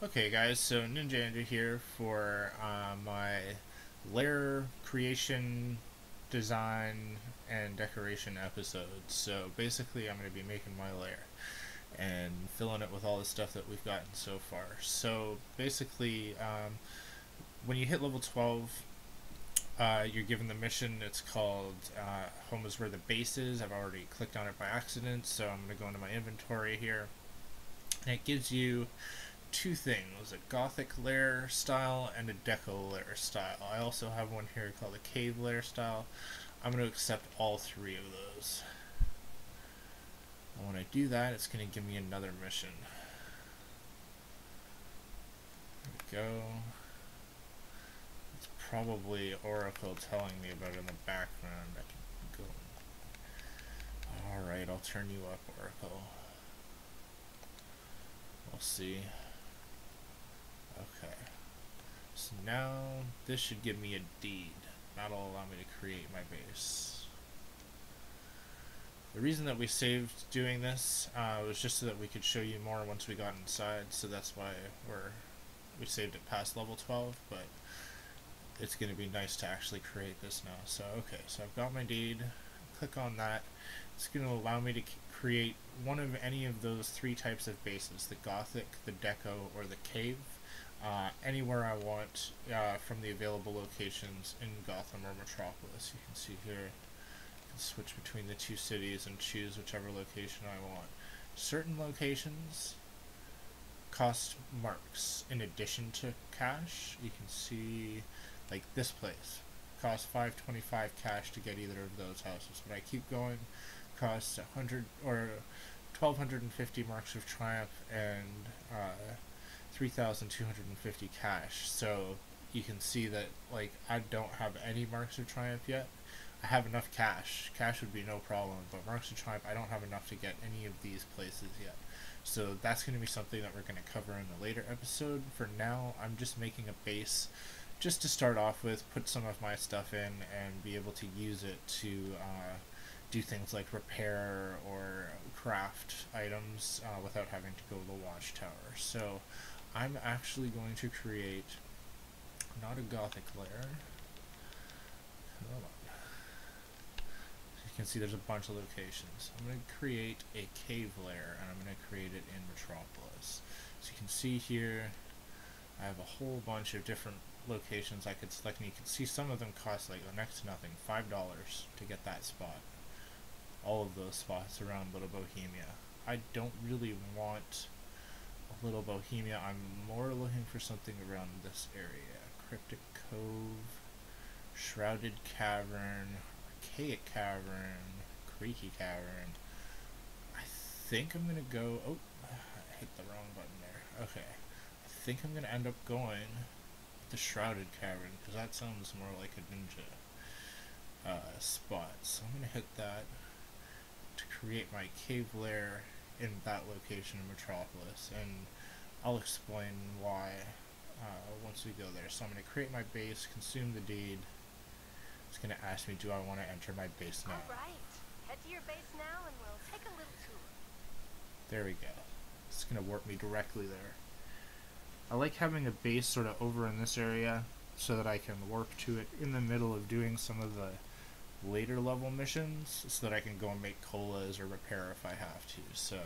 Okay guys, so Ninja here for my Lair creation, design, and decoration episodes. So basically I'm going to be making my lair and filling it with all the stuff that we've gotten so far. So basically when you hit level 12, you're given the mission. It's called Home is Where the Base Is. I've already clicked on it by accident, so I'm going to go into my inventory here. And it gives you two things, a gothic lair style and a deco lair style. I also have one here called a cave lair style. I'm going to accept all three of those. And when I do that, it's going to give me another mission. There we go. It's probably Oracle telling me about it in the background. I can go. Alright, I'll turn you up, Oracle. We'll see. Okay, so now this should give me a deed. That'll allow me to create my base. The reason that we saved doing this was just so that we could show you more once we got inside, so that's why we saved it past level 12, but it's going to be nice to actually create this now. So okay, so I've got my deed, click on that. It's going to allow me to create one of any of those three types of bases, the Gothic, the Deco, or the Cave. Anywhere I want from the available locations in Gotham or Metropolis. You can see here, I can switch between the two cities and choose whichever location I want. Certain locations cost marks in addition to cash. You can see, like this place, costs 525 cash to get either of those houses. But I keep going, costs 100 or 1250 marks of triumph and 3,250 cash. So you can see that, like, I don't have any marks of triumph yet. I have enough cash. Cash would be no problem, but marks of triumph, I don't have enough to get any of these places yet. So that's going to be something that we're going to cover in a later episode. For now, I'm just making a base just to start off with, put some of my stuff in, and be able to use it to do things like repair or craft items without having to go to the watchtower. So I'm actually going to create not a gothic lair. Hold on. You can see there's a bunch of locations. I'm going to create a cave lair, and I'm going to create it in Metropolis. So you can see here I have a whole bunch of different locations I could select, and you can see some of them cost like next to nothing, $5 to get that spot. All of those spots around Little Bohemia. I don't really want Little Bohemia. I'm more looking for something around this area. Cryptic Cove, Shrouded Cavern, Archaic Cavern, Creaky Cavern. I think I'm gonna go. Oh, I hit the wrong button there. Okay, I think I'm gonna end up going with the Shrouded Cavern because that sounds more like a ninja spot. So I'm gonna hit that to create my cave lair in that location in Metropolis, and I'll explain why once we go there. So I'm going to create my base, consume the deed. It's going to ask me, do I want to enter my base now? Alright, head to your base now and we'll take a little tour. There we go. It's going to warp me directly there. I like having a base sort of over in this area so that I can warp to it in the middle of doing some of the later level missions, so that I can go and make colas or repair if I have to. So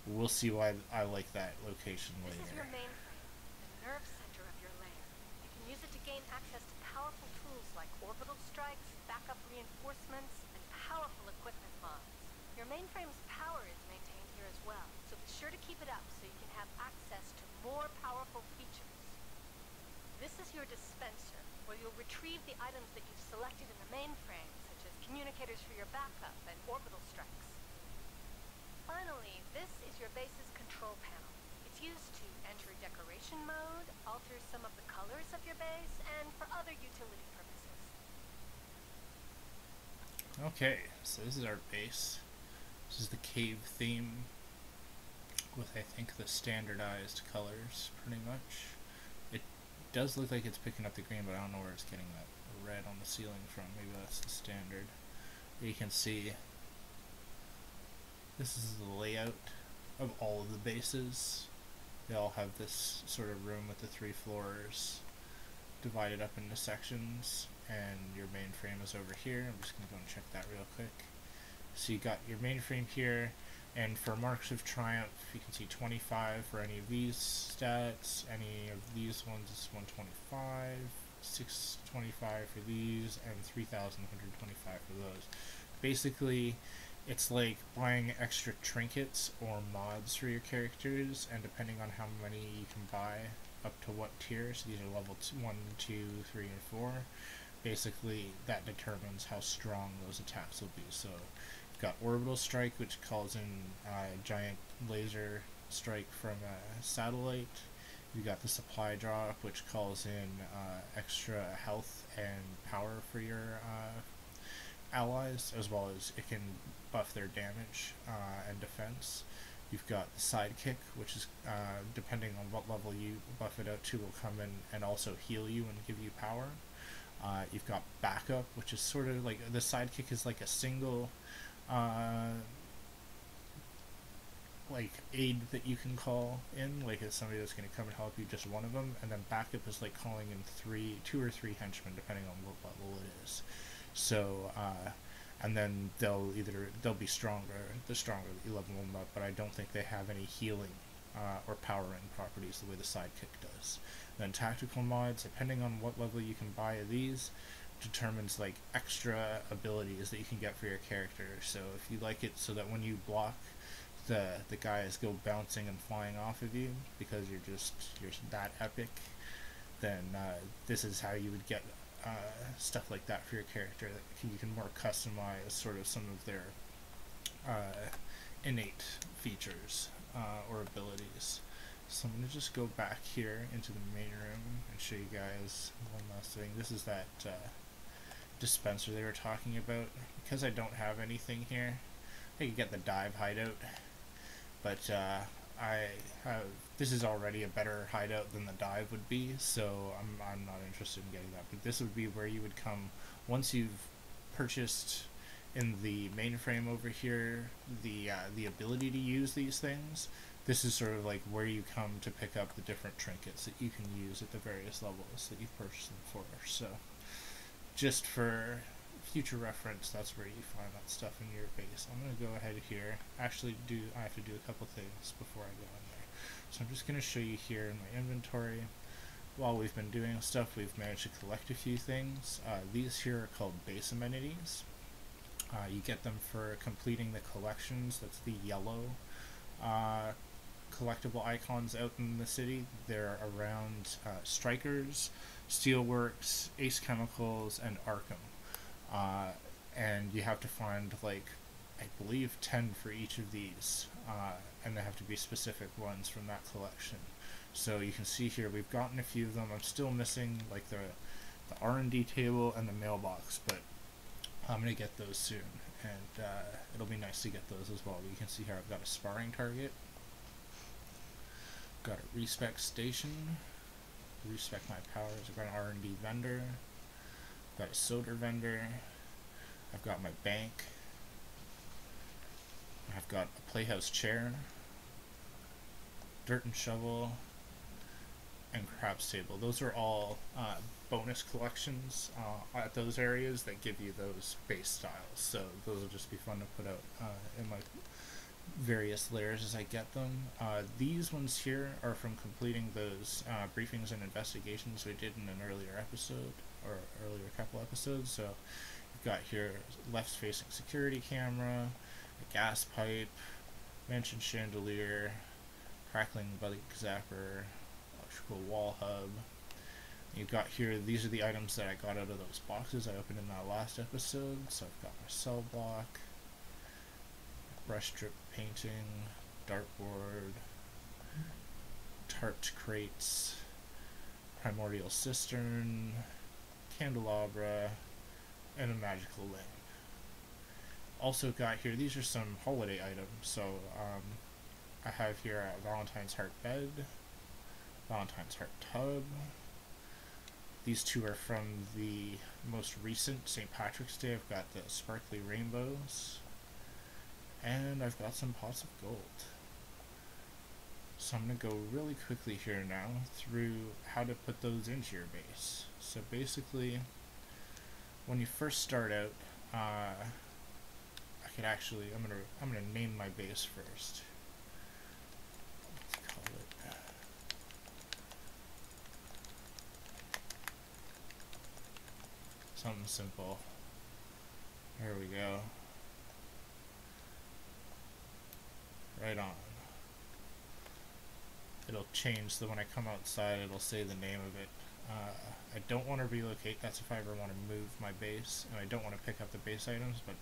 we'll see why I like that location later. This is your mainframe, the nerve center of your lair. You can use it to gain access to powerful tools like orbital strikes, backup reinforcements, and powerful equipment mods. Your mainframe's power is maintained here as well, so be sure to keep it up so you can have access to more powerful features. This is your dispenser, where you'll retrieve the items that you've selected in the mainframe, such as communicators for your backup and orbital strikes. Finally, this is your base's control panel. It's used to enter decoration mode, alter some of the colors of your base, and for other utility purposes. Okay, so this is our base. This is the cave theme with, I think, the standardized colors, pretty much. It does look like it's picking up the green, but I don't know where it's getting that red on the ceiling from. Maybe that's the standard. You can see this is the layout of all of the bases. They all have this sort of room with the 3 floors divided up into sections, and your mainframe is over here. I'm just going to go and check that real quick. So you got your mainframe here, and for Marks of Triumph, you can see 25 for any of these stats. Any of these ones is 125, 625 for these, and 3,125 for those. Basically, it's like buying extra trinkets or mods for your characters, and depending on how many you can buy, up to what tier, so these are level 1, 2, 3, and 4, basically that determines how strong those attacks will be. So you've got Orbital Strike, which calls in a giant laser strike from a satellite. You've got the Supply Drop, which calls in extra health and power for your allies, as well as it can buff their damage and defense. You've got the Sidekick, which is, depending on what level you buff it out to, will come in and also heal you and give you power. You've got Backup, which is sort of like, the Sidekick is like a single like aid that you can call in, like it's somebody that's going to come and help you, just one of them, and then Backup is like calling in 2 or 3 henchmen, depending on what level it is. So, and then they'll be stronger the stronger that you level them up, but I don't think they have any healing or powering properties the way the Sidekick does. Then tactical mods, depending on what level you can buy of these, determines like extra abilities that you can get for your character. So if you like it so that when you block, the guys go bouncing and flying off of you because you're that epic, then this is how you would get stuff like that for your character, that you can more customize sort of some of their innate features or abilities. So I'm going to just go back here into the main room and show you guys one last thing. This is that dispenser they were talking about. Because I don't have anything here, I could get the dive hideout, but this is already a better hideout than the dive would be, so I'm not interested in getting that. But this would be where you would come once you've purchased in the mainframe over here the ability to use these things. This is sort of like where you come to pick up the different trinkets that you can use at the various levels that you've purchased them for. So just for future reference, that's where you find that stuff in your base. I'm going to go ahead here. Actually, I have to do a couple things before I go in there. So I'm just going to show you here in my inventory. While we've been doing stuff, we've managed to collect a few things. These here are called base amenities. You get them for completing the collections. That's the yellow collectible icons out in the city. They're around Strikers, Steelworks, Ace Chemicals, and Arkham. And you have to find, like, I believe 10 for each of these, and they have to be specific ones from that collection. So you can see here we've gotten a few of them. I'm still missing like the R&D table and the mailbox, but I'm going to get those soon, and it'll be nice to get those as well. But you can see here I've got a sparring target, got a respec station, respec my powers, I've got an R&D vendor, I've got a soda vendor, I've got my bank, I've got a playhouse chair, dirt and shovel, and craps table. Those are all bonus collections at those areas that give you those base styles. So those will just be fun to put out in my various layers as I get them. These ones here are from completing those briefings and investigations we did in an earlier episode, or earlier couple episodes. So you've got here left facing security camera, a gas pipe, mansion chandelier, crackling bug zapper, electrical wall hub. You've got here, these are the items that I got out of those boxes I opened in that last episode. So I've got my cell block, brush strip painting, dartboard, tarped crates, primordial cistern, candelabra, and a magical lamp. Also got here, these are some holiday items. So I have here a Valentine's Heart bed, Valentine's Heart tub. These two are from the most recent St. Patrick's Day. I've got the sparkly rainbows, and I've got some pots of gold. So I'm going to go really quickly here now through how to put those into your base. So basically, when you first start out, I could actually, I'm gonna name my base first. Let's call it something simple. Here we go. Right on. It'll change, so when I come outside it'll say the name of it. I don't want to relocate, that's if I ever want to move my base, and I don't want to pick up the base items, but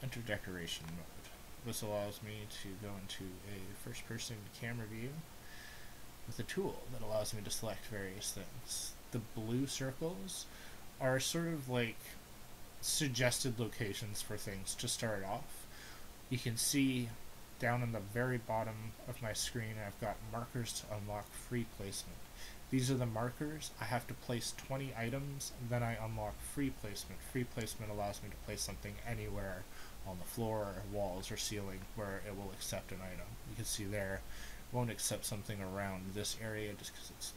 enter decoration mode. This allows me to go into a first person camera view with a tool that allows me to select various things. The blue circles are sort of like suggested locations for things to start off. You can see down in the very bottom of my screen I've got markers to unlock free placement. These are the markers. I have to place 20 items, and then I unlock free placement. Free placement allows me to place something anywhere on the floor, or walls, or ceiling where it will accept an item. You can see there, it won't accept something around this area just because it's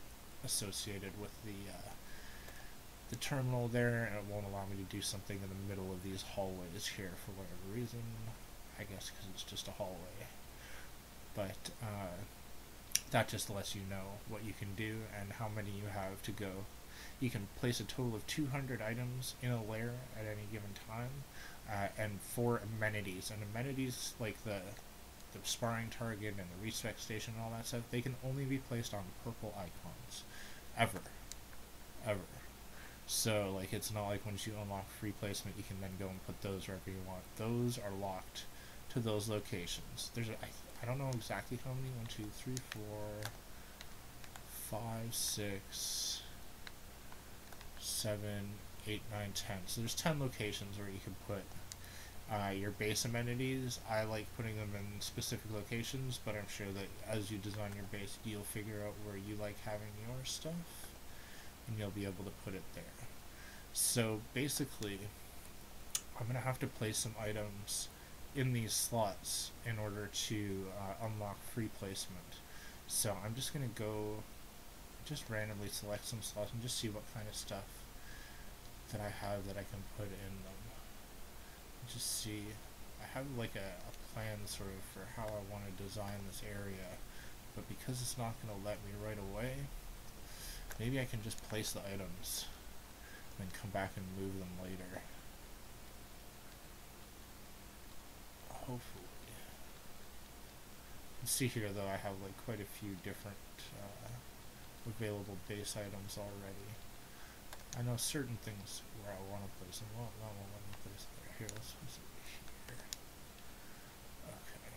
associated with the terminal there, and it won't allow me to do something in the middle of these hallways here for whatever reason. I guess because it's just a hallway. But that just lets you know what you can do and how many you have to go. You can place a total of 200 items in a lair at any given time, and 4 amenities. And amenities like the sparring target and the respec station and all that stuff, they can only be placed on purple icons. Ever. So, like, it's not like once you unlock free placement, you can then go and put those wherever you want. Those are locked to those locations. There's I don't know exactly how many. 1, 2, 3, 4, 5, 6, 7, 8, 9, 10. So there's 10 locations where you can put your base amenities. I like putting them in specific locations, but I'm sure that as you design your base, you'll figure out where you like having your stuff, and you'll be able to put it there. So basically, I'm going to have to place some items in these slots in order to unlock free placement. So I'm just going to go just randomly select some slots and just see what kind of stuff that I have that I can put in them. Just see, I have like a plan sort of for how I want to design this area, but because it's not going to let me right away, maybe I can just place the items and then come back and move them later. Hopefully. You can see here though I have like quite a few different available base items already. I know certain things where I want to place them. Well, that won't let me place it there. Here, let's place it here. Okay.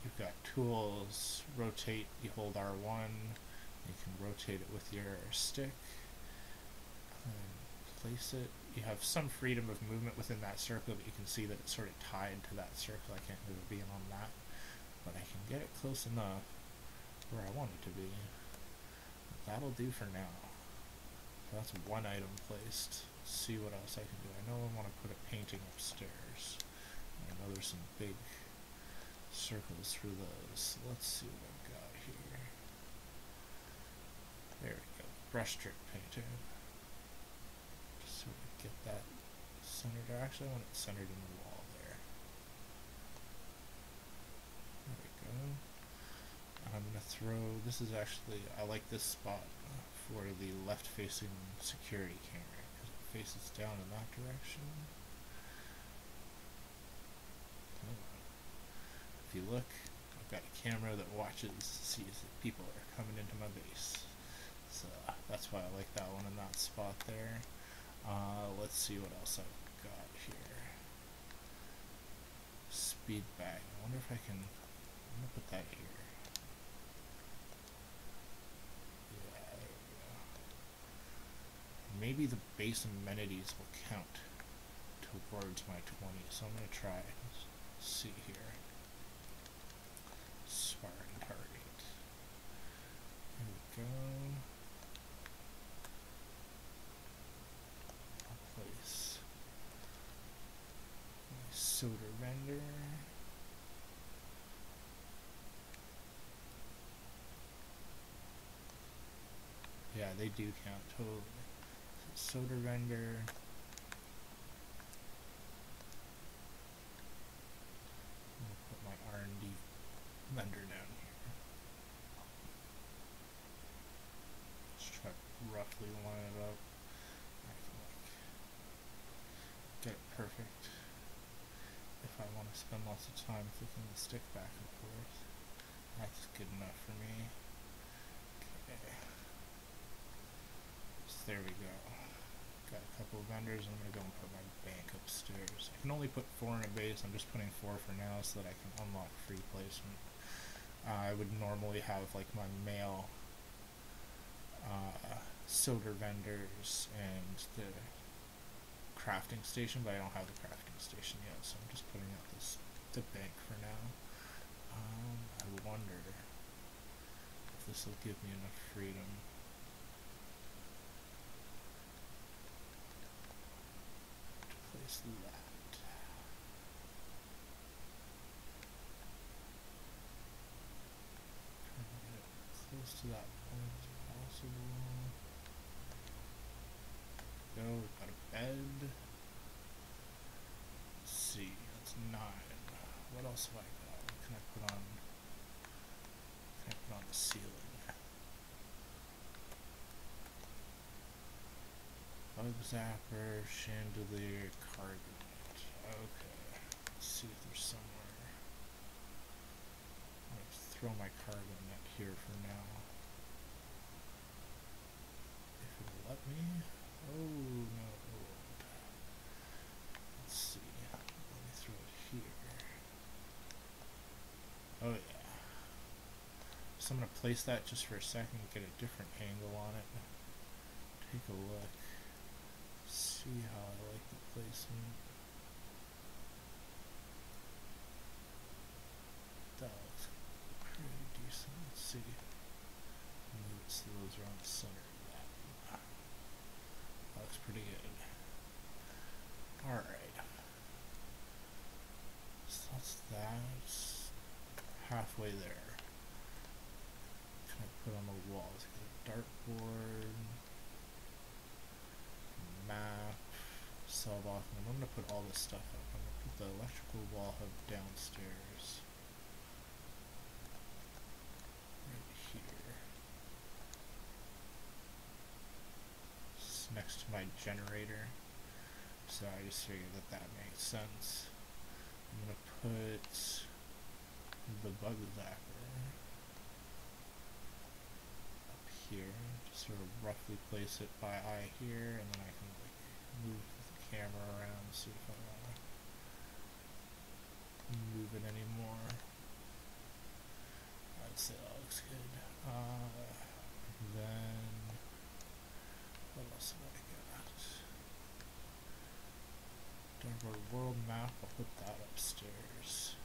You've got tools, rotate, you hold R1, you can rotate it with your stick, and place it. You have some freedom of movement within that circle, but you can see that it's sort of tied to that circle. I can't move it beyond that, but I can get it close enough where I want it to be. That'll do for now. So that's one item placed. Let's see what else I can do. I know I want to put a painting upstairs. I know there's some big circles through those. Let's see what I've got here. There we go. Brush strip painting. Just so we get that centered. Actually, I want it centered in the wall there. There we go. And I'm going to throw, this is actually, I like this spot for the left-facing security camera because it faces down in that direction. If you look, I've got a camera that watches, sees that people are coming into my base. So that's why I like that one in that spot there. Let's see what else I've got here. Speed bag. I wonder if I can, I'm going to put that here. Yeah, there we go. Maybe the base amenities will count towards my 20, so I'm going to try. Let's see here. Sparring target. There we go. I'll place solder vendor. Yeah, they do count totally. Solder vendor. I'm gonna put my R&D vendor down here. Let's try to roughly line it up. I can like get it perfect. If I want to spend lots of time flicking the stick back and forth, that's good enough for me. Okay. So there we go. Got a couple of vendors. I'm gonna go and put my bank upstairs. I can only put 4 in a base. I'm just putting 4 for now so that I can unlock free placement. I would normally have like my mail solder vendors and the crafting station, but I don't have the crafting station yet, so I'm just putting out the bank for now. I wonder if this will give me enough freedom. Place that. Trying to get it close to that point as possible. Go, we've got a bed. Let's see, that's 9. What else have I got? What can I put on? What can I put on the ceiling? Bug zapper, chandelier, cargo net. Okay. Let's see if there's somewhere. I'm gonna throw my cargo net here for now. If it'll let me. Oh no. Let's see. Let me throw it here. Oh yeah. So I'm gonna place that just for a second, get a different angle on it. Take a look. See how I like the placement. That looks pretty decent. Let's see. Move it so those are on the center of that. That looks pretty good. Alright. So that's that. Halfway there. Can I put on the walls? Got a dartboard. Map, cell block, and I'm going to put all this stuff up. I'm going to put the electrical wall hub downstairs. Right here. It's next to my generator. So I just figured that makes sense. I'm going to put the bug zapper up here. Just sort of roughly place it by eye here, and then I can like move the camera around, see if I want to move it anymore. I'd say that looks good. Then what else have I got? Dartboard world map. I'll put that upstairs.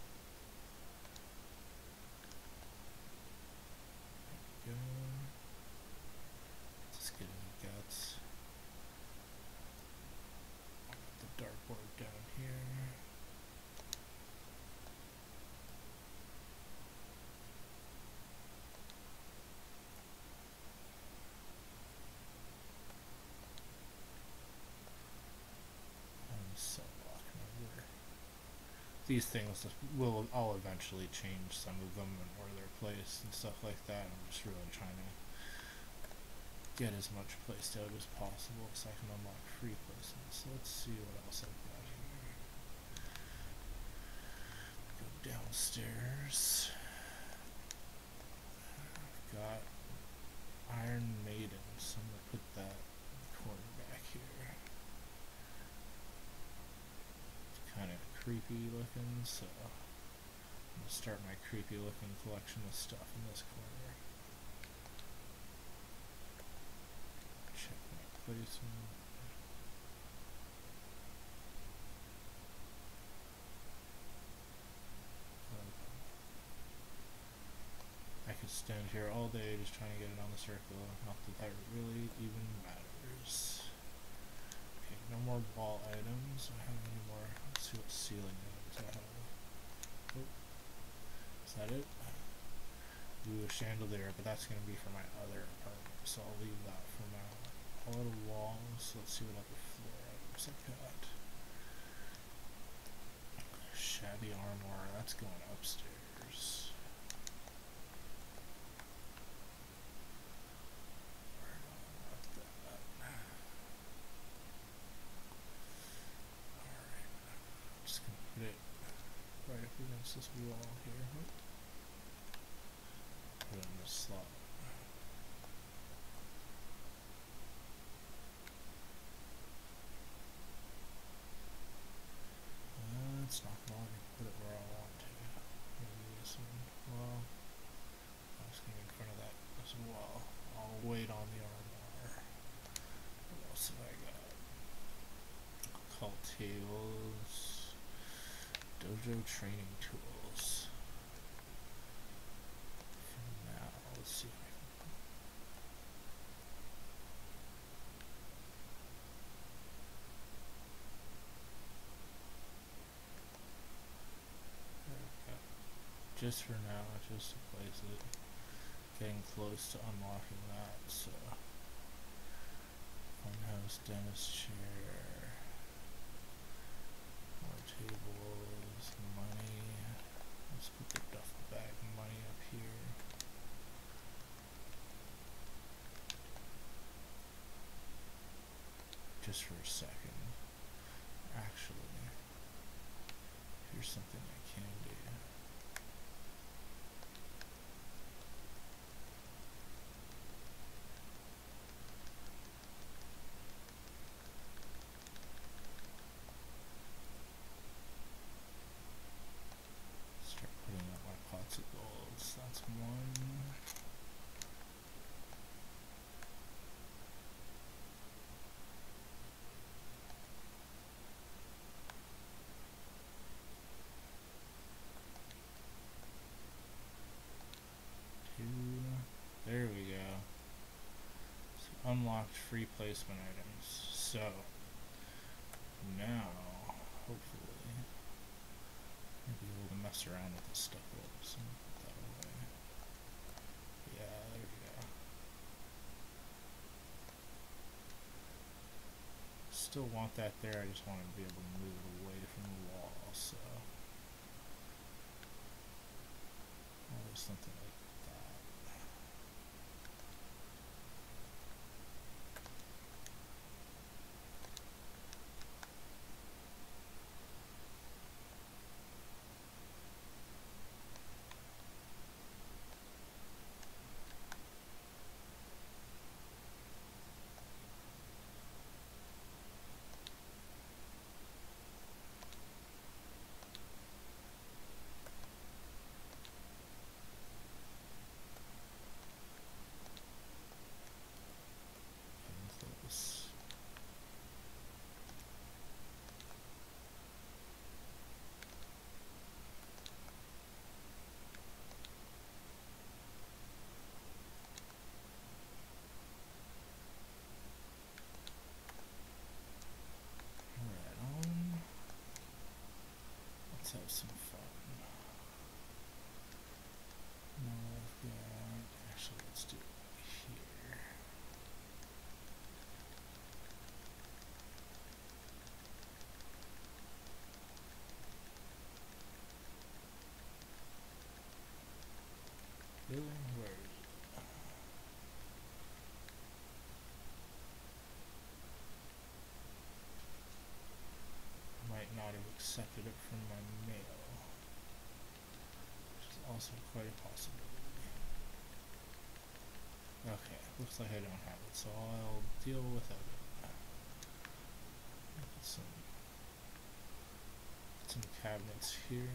There we go. Just get any guts. I'll put the dartboard down here. Cell block number. These things I'll eventually change some of them and where they're placed and stuff like that. I'm just really trying to get as much placed out as possible so I can unlock free placements. So let's see what else I've got here. Go downstairs. I've got Iron Maiden, so I'm going to put that in the corner back here. It's kind of creepy looking, so I'm going to start my creepy looking collection of stuff in this corner. Check my placement. I could stand here all day just trying to get it on the circle. Not that really even matters. Okay, no more wall items. I have any more. Let's see what ceiling items that it? Ooh, a chandelier, but that's going to be for my other apartment, so I'll leave that for now. A lot of walls. Let's see what other floor items I got. Shabby armor. That's going upstairs. Where do I want that? Alright. I'm just going to put it right up against this wall here. Put it in this slot. It's not going to put it where I want to. Maybe this one. Well, I'm just going to be in front of that as well. I'll wait on the armor. What else have I got? Cult tables. Dojo training tools. For now, let's see if I can. Just for now, just to place it. Getting close to unlocking that, so. Funhouse, dentist chair. More tables, money. Let's put the duffel bag money up here. Just for a second. Actually, here's something I can do. Start putting up my pots of golds. That's one. There we go. So unlocked free placement items. So now, hopefully, I'll be able to mess around with this stuff a little. So put that away. Yeah, there we go. Still want that there. I just want to be able to move it away from the wall. So something like that. Let's have some fun. Now I've got, actually let's do it here. Really? Where is it? Might not have accepted it from my mail, which is also quite a possibility. Okay, looks like I don't have it, so I'll deal without it. Put some cabinets here.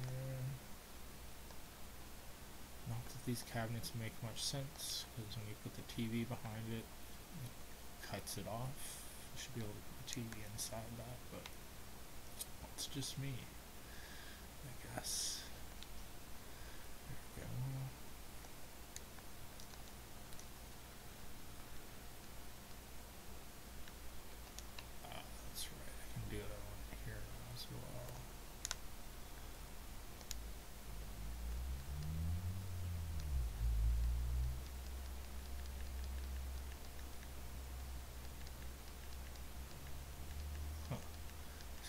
Not that these cabinets make much sense, because when you put the TV behind it, it cuts it off. You should be able to put the TV inside that, but it's just me, I guess. There we go. That's right, I can do that one here as well.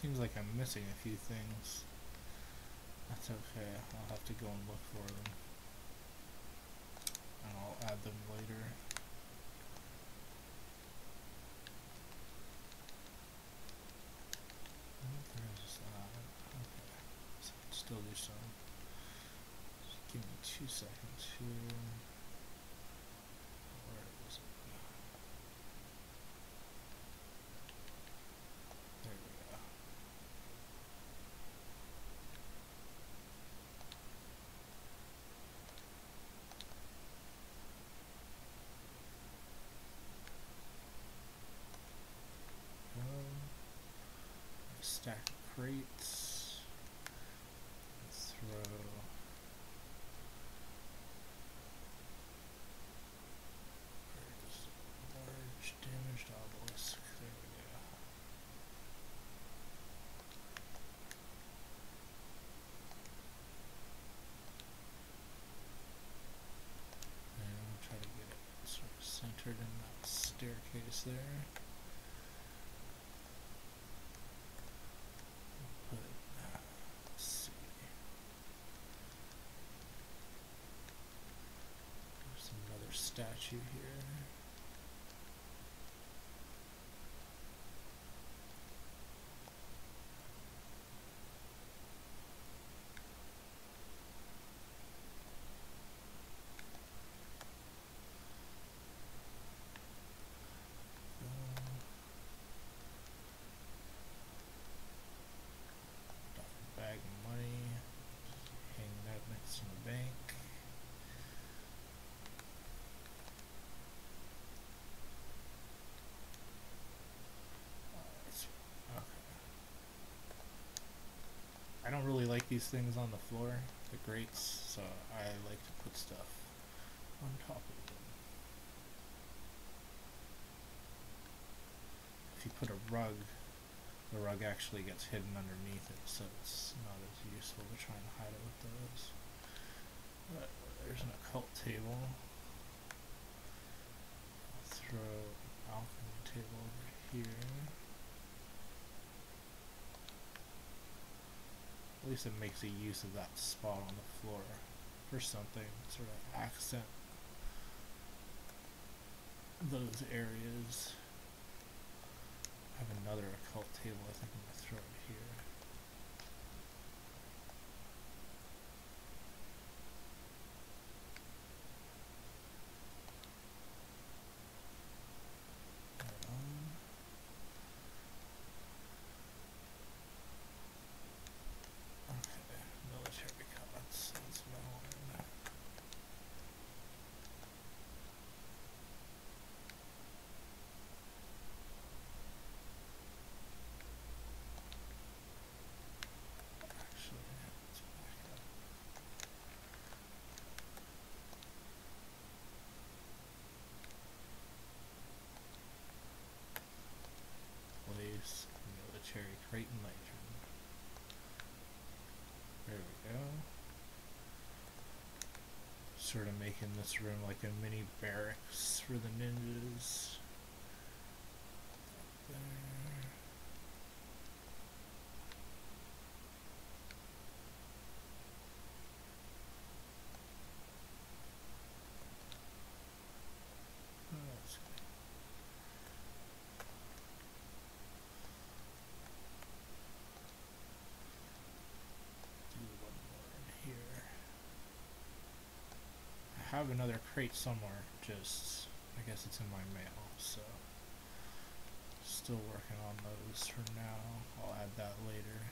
Seems like I'm missing a few things. That's okay, I'll have to go and look for them. And I'll add them later. There's okay. So still do some. Just give me 2 seconds here. Where is it? There we go. A stack of crates. Let's throw large damaged obelisk. There we go. And we'll try to get it sort of centered in that staircase there. Let's see. There's another statue here. Bag of money, hanging out next to the bank. Okay. I don't really like these things on the floor, the grates, so I like to put stuff on top of them. If you put a rug, the rug actually gets hidden underneath it, so it's not as useful to try and hide it with those. But there's an occult table. I'll throw an alchemy table over here. At least it makes a use of that spot on the floor for something, sort of accent those areas. I have another occult table, I think I'm going to throw it here. Okay, military cards, that's what I wanted. Place military crate and lantern. There we go. Sort of making this room like a mini barracks for the ninjas. There. That's good. Do one more in here. I have another crate somewhere, just I guess it's in my mail, so still working on those for now. I'll add that later.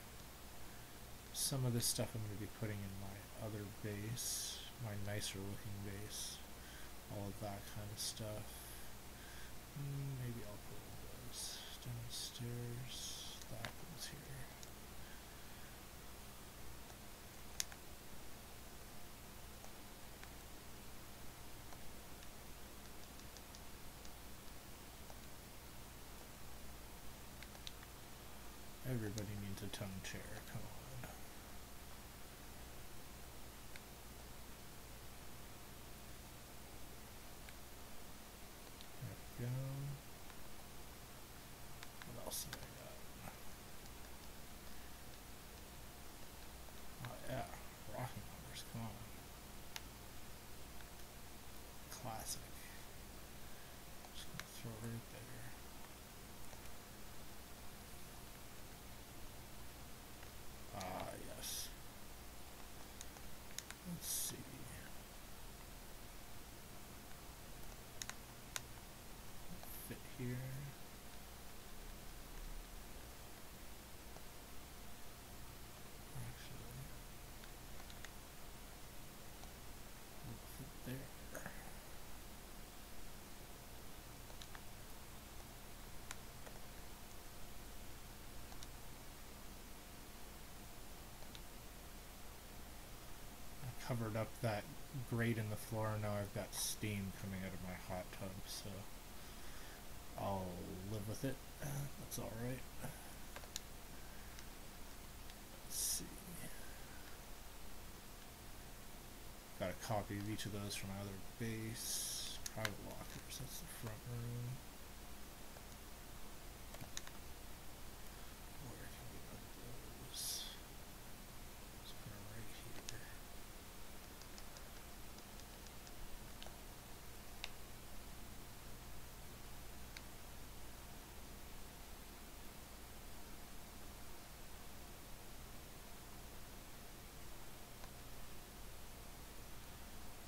Some of this stuff I'm going to be putting in my other base, my nicer looking base, all of that kind of stuff. Maybe I'll put those downstairs. That goes here. Everybody needs a tone chair, come on. There we go. What else have I got? Classic. Just gonna throw it right there. Ah, yes. Let's see. Fit here. Actually, we'll fit there. Covered up that grate in the floor. Now I've got steam coming out of my hot tub, so I'll live with it. That's alright. Let's see. Got a copy of each of those from either base. Private lockers, that's the front room. Where can we put those? Let's put them right here.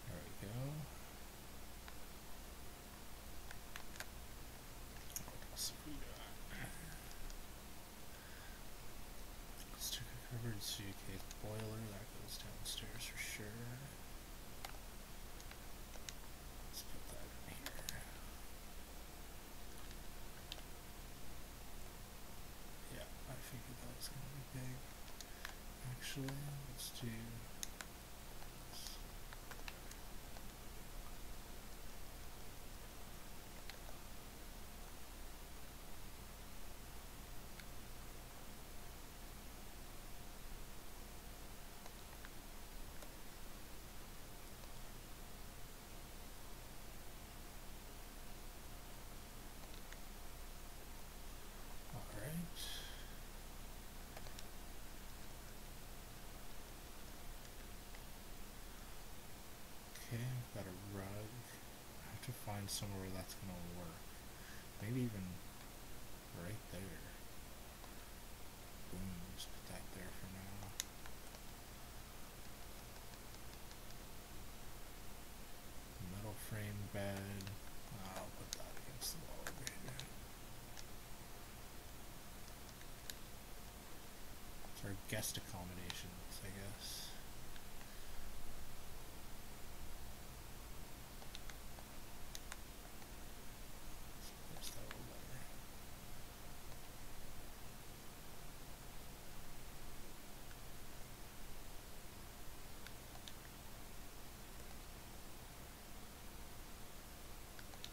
There we go. What else have we got? Sticker covered suitcase boiler, that goes downstairs for sure. Let's put that in here. Yeah, I figured that was going to be big. Actually, let's do this. Alright. Okay, I've got a rug. I have to find somewhere where that's going to work. Maybe even right there. Boom, just put that there for now. Metal frame bed. I'll put that against the wall over here. It's our guest accommodations, I guess. Let's place that over there.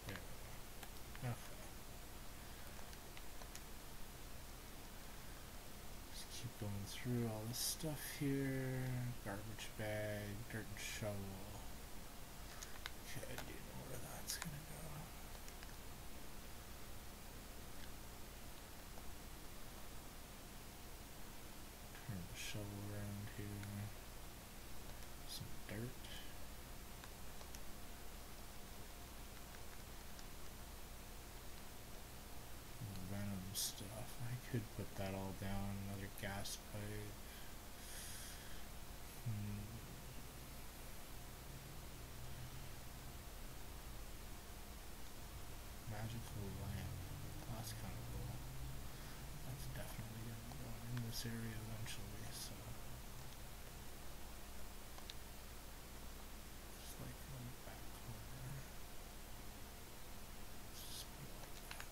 There we go. Okay. Just keep going through all this stuff here. Garbage bag, dirt and shovel. Okay, do you know where that's gonna go? Turn the shovel around here. Some dirt. Venom stuff. I could put that all down. Another gas pipe. Magical lamp. That's kind of cool. That's definitely going to be going in this area eventually, so. Just like on the back corner. Let's just be like that.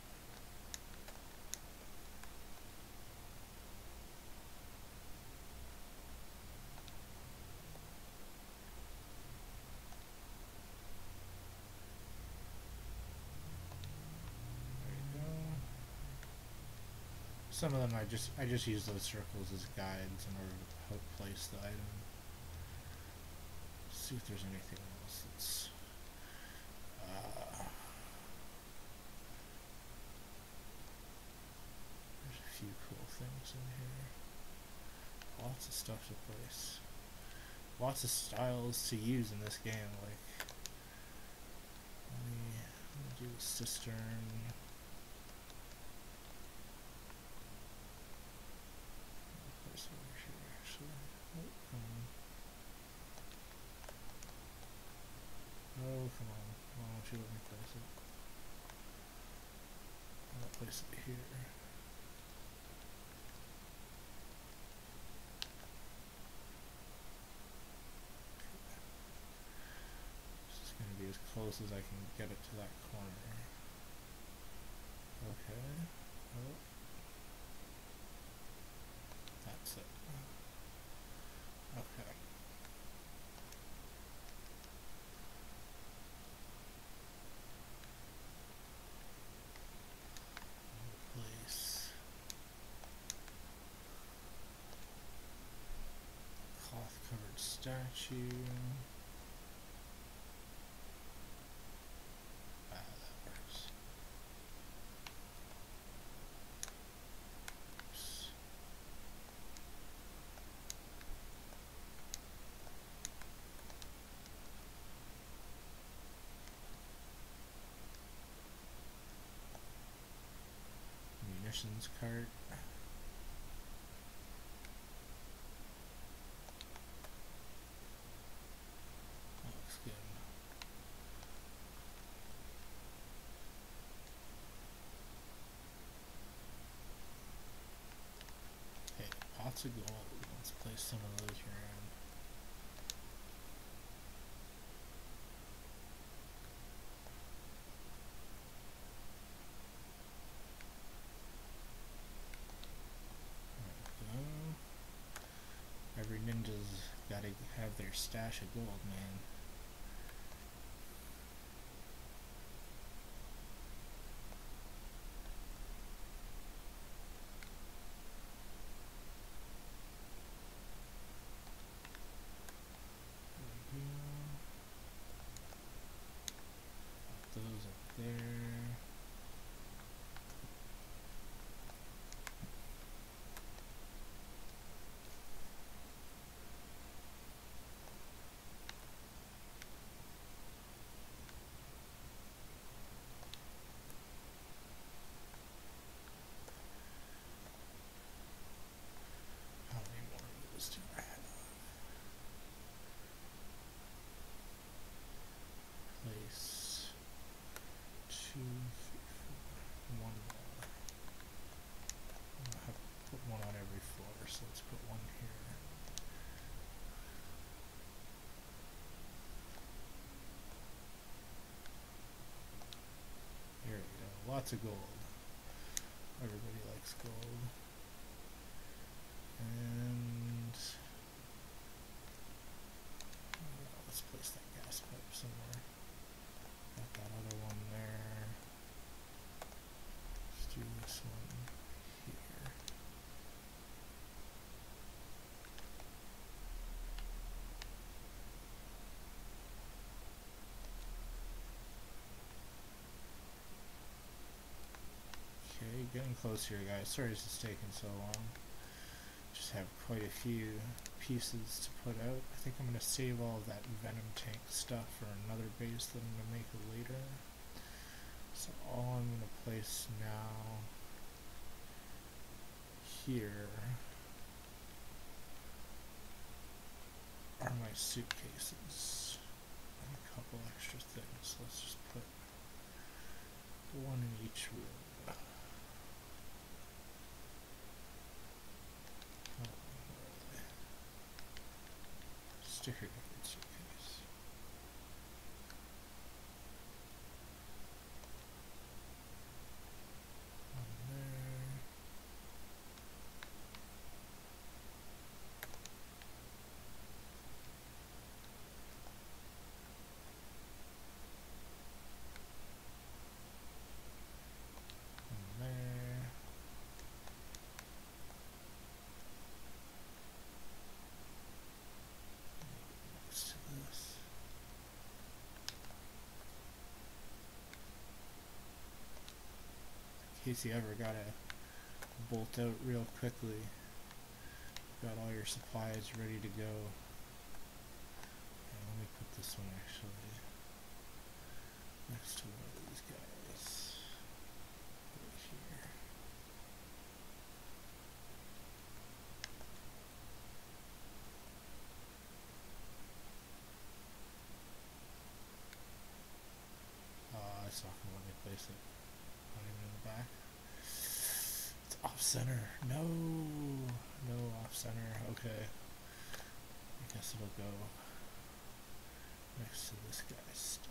There you go. Some of them I just use those circles as guides in order to help place the item. See if there's anything else that's there's a few cool things in here. Lots of stuff to place. Lots of styles to use in this game, like Let me do the cistern. Place it over here, actually. Oh, come on. Oh, come on. Why don't you let me place it? I'll place it here. This is going to be as close as I can get it to that corner. Okay. Oh. That's it. Okay. Place cloth covered statue. That works. Oops. Munitions cart. That looks good. Hey, pots of gold. Let's place some of those around. Every ninja's gotta have their stash of gold, man. There we go. Put those up there. How many more of those do I have? Place 2, 3, 4, 1 more. I'll have to put one on every floor, so let's put one here. Here we go. Lots of gold. Everybody likes gold. And let's place that gas pipe somewhere. Got that other one there. Let's do this one here. Okay, getting close here, guys. Sorry this is taking so long. Just have quite a few pieces to put out. I think I'm going to save all of that venom tank stuff for another base that I'm going to make later. So all I'm going to place now here are my suitcases and a couple extra things. Let's just put one in each room. Sticker suitcase. One there. One there. Next to this. In case you ever gotta bolt out real quickly, got all your supplies ready to go. And let me put this one actually next to one of these guys. Right here. I saw him when they place it. Not even in the back. It's off center. No, no off center. Okay. I guess it'll go next to this guy's stuff.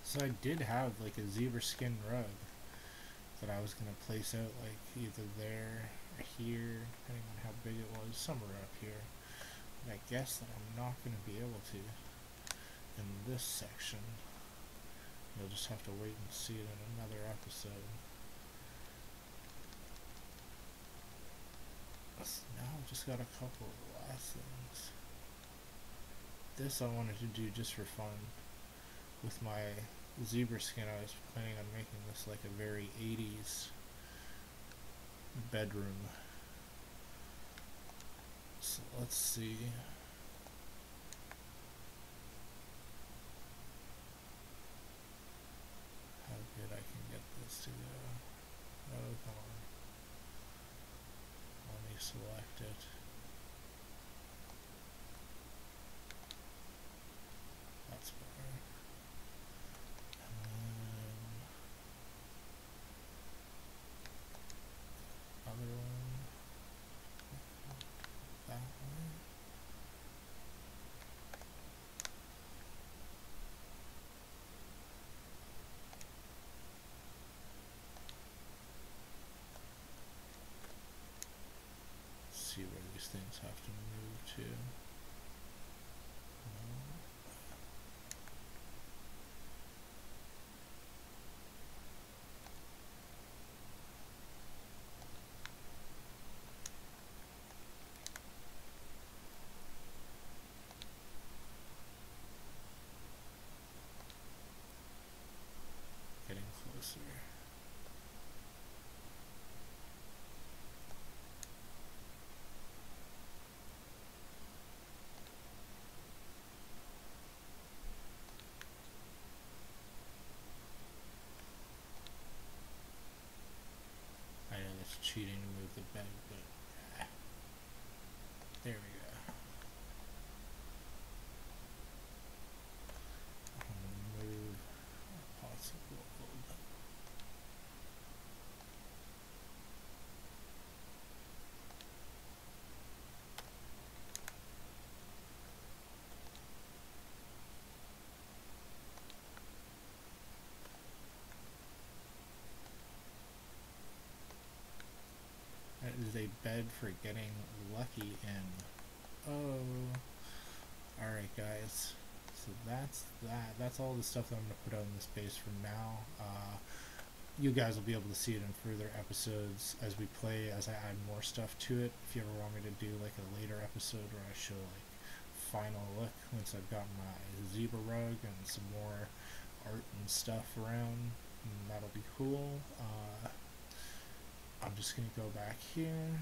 So I did have like a zebra skin rug that I was gonna place out like either there or here, depending on how big it was, somewhere up here. But I guess that I'm not gonna be able to in this section. You'll just have to wait and see it in another episode. So now I've just got a couple of the last things. This I wanted to do just for fun. With my zebra skin, I was planning on making this like a very 80s bedroom. So let's see. How good I can get this to go. Oh, come on. Let me select it. That's better. Other one. That one. See where these things have to move to. Getting closer. I know that's cheating to move the bed, but there we go. I'm gonna move a possible. That is a bed for getting lucky in. Oh. Alright guys. So that's that. That's all the stuff that I'm going to put out in this base for now. You guys will be able to see it in further episodes as we play, as I add more stuff to it. If you ever want me to do like a later episode where I show like final look once I've got my zebra rug and some more art and stuff around, that'll be cool. I'm just going to go back here,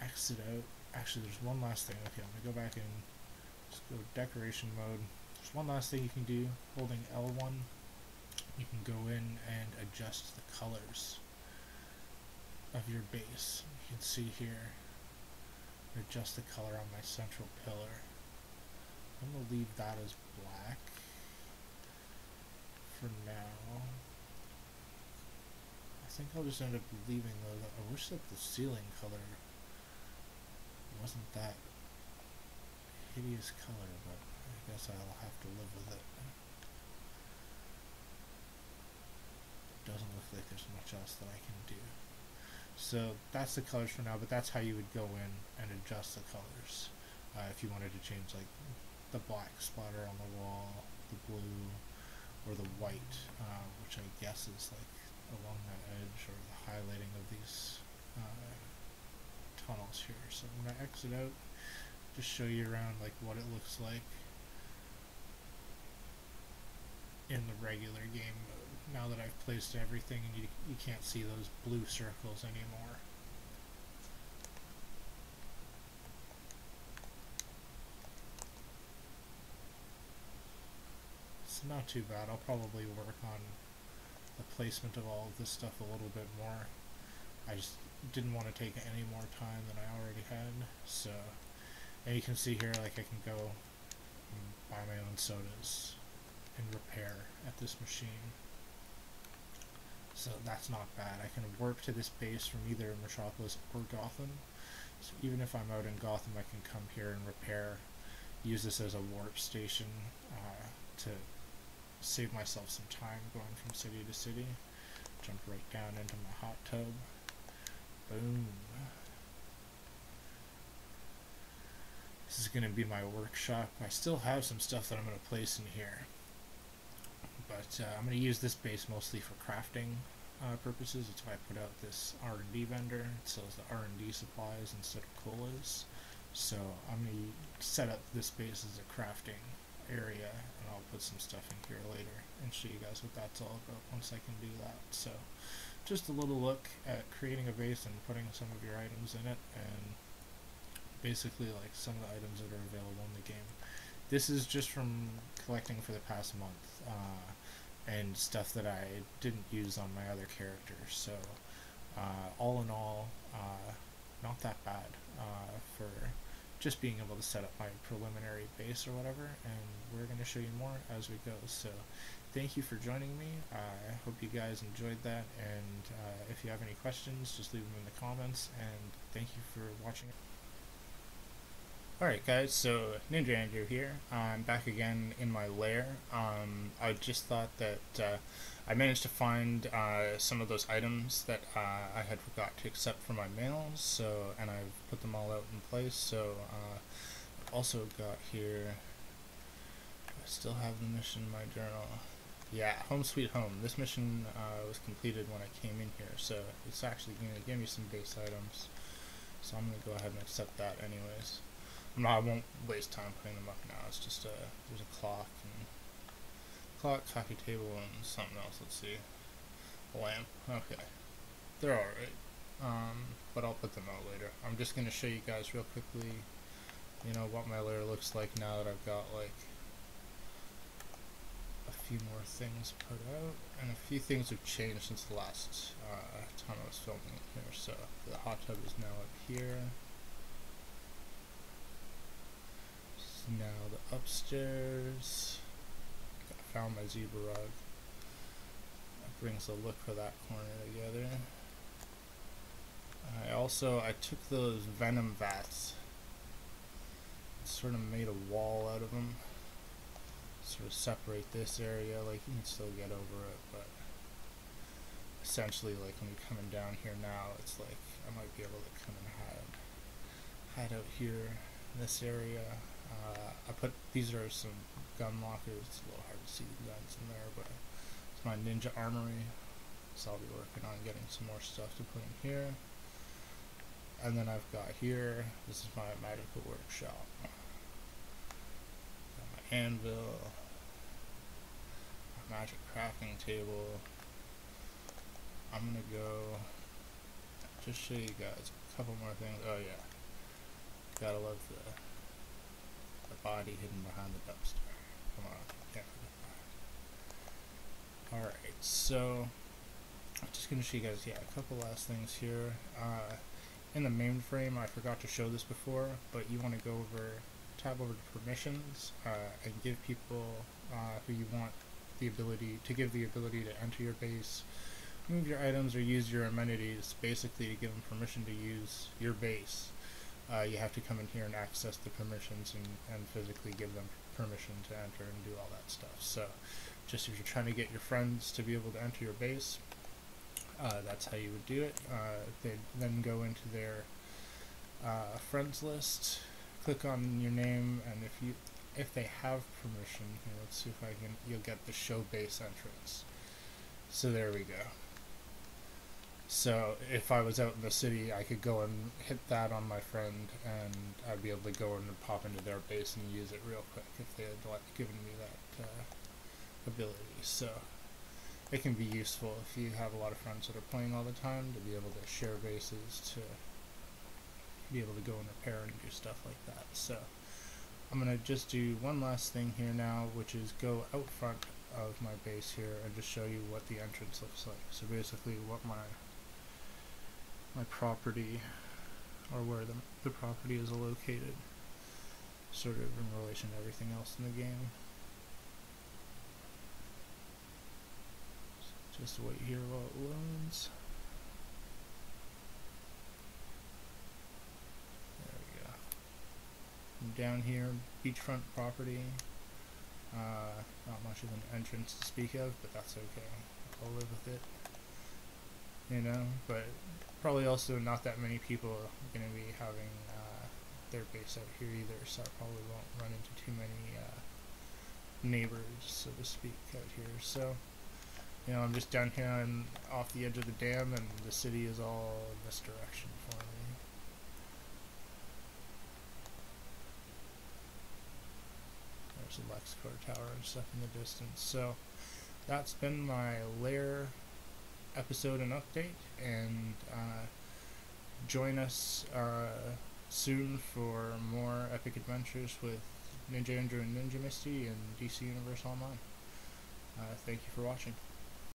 exit out. Actually, there's one last thing. Okay, I'm going to go back and just go decoration mode. There's one last thing you can do. Holding L1, you can go in and adjust the colors of your base. You can see here, adjust the color on my central pillar. I'm going to leave that as black for now. I think I'll just end up leaving those. I wish that the ceiling color wasn't that hideous color, but I guess I'll have to live with it. Doesn't look like there's much else that I can do. So that's the colors for now, but that's how you would go in and adjust the colors. If you wanted to change like the black splatter on the wall, the blue, or the white, which I guess is like along that edge, or the highlighting of these tunnels here. So I'm going to exit out, just show you around like what it looks like in the regular game mode. now that I've placed everything, and you can't see those blue circles anymore. It's not too bad. I'll probably work on the placement of all of this stuff a little bit more. I just didn't want to take any more time than I already had. So, and you can see here, like, I can go and buy my own sodas and repair at this machine. So that's not bad. I can warp to this base from either Metropolis or Gotham. So even if I'm out in Gotham, I can come here and repair, use this as a warp station to save myself some time going from city to city. Jump right down into my hot tub. Boom. This is going to be my workshop. I still have some stuff that I'm going to place in here, but I'm going to use this base mostly for crafting purposes. That's why I put out this R&D vendor. It sells the R&D supplies instead of colas. So I'm going to set up this base as a crafting area, and I'll put some stuff in here later and show you guys what that's all about once I can do that. So just a little look at creating a base and putting some of your items in it, and basically like some of the items that are available in the game. This is just from collecting for the past month, and stuff that I didn't use on my other characters. So all in all, not that bad for just being able to set up my preliminary base or whatever, and we're going to show you more as we go. So thank you for joining me. I hope you guys enjoyed that, and if you have any questions, just leave them in the comments, and thank you for watching. Alright guys, so Ninja Andrew here. I'm back again in my lair. I just thought that I managed to find some of those items that I had forgot to accept for my mails, so, and I've put them all out in place. So I've also got here, I still have the mission in my journal. Yeah, Home Sweet Home. This mission was completed when I came in here, so it's actually going to give me some base items. So I'm going to go ahead and accept that anyways. I won't waste time putting them up now. It's just there's a clock, coffee table, and something else. Let's see, a lamp. Okay, they're all right. But I'll put them out later. I'm just gonna show you guys real quickly, you know, what my lair looks like now that I've got like a few more things put out, and a few things have changed since the last time I was filming it here. So the hot tub is now up here. Now the upstairs, I found my zebra rug. That brings a look for that corner together. I took those venom vats and sort of made a wall out of them, sort of separate this area. Like, you can still get over it, but essentially, like, when you're coming down here now, it's like I might be able to come and hide out here in this area. These are some gun lockers. It's a little hard to see the guns in there, but it's my ninja armory. So I'll be working on getting some more stuff to put in here. And then I've got here, this is my magical workshop. Got my anvil, my magic crafting table. I'm gonna go just show you guys a couple more things. Oh yeah, gotta love the body hidden behind the dumpster. Come on, can't forget that. Alright, so I'm just going to show you guys, a couple last things here. In the mainframe, I forgot to show this before, but you want to go over, tab over to permissions, and give people who you want the ability to enter your base, move your items, or use your amenities, basically to give them permission to use your base. You have to come in here and access the permissions and physically give them permission to enter and do all that stuff. So just if you're trying to get your friends to be able to enter your base, that's how you would do it. They then go into their friends list, click on your name, and if they have permission, here, let's see if you'll get the show base entrance. So there we go. So if I was out in the city, I could go and hit that on my friend, and I'd be able to go and pop into their base and use it real quick if they had given me that ability. So it can be useful if you have a lot of friends that are playing all the time to be able to share bases, to be able to go and repair and do stuff like that. So I'm going to just do one last thing here now, which is go out front of my base here and just show you what the entrance looks like. So basically what my property, or where the property is located, sort of in relation to everything else in the game. So just wait here while it loads. There we go. And down here, beachfront property. Not much of an entrance to speak of, but that's okay. I'll live with it. You know, but probably also not that many people are going to be having their base out here either, so I probably won't run into too many neighbors, so to speak, out here. So, you know, I'm just down here and off the edge of the dam, and the city is all in this direction for me. There's a Lexicor tower and stuff in the distance. So that's been my Lair episode and update, and join us soon for more epic adventures with Ninja Andrew and Ninja Misty and DC Universe Online. Thank you for watching.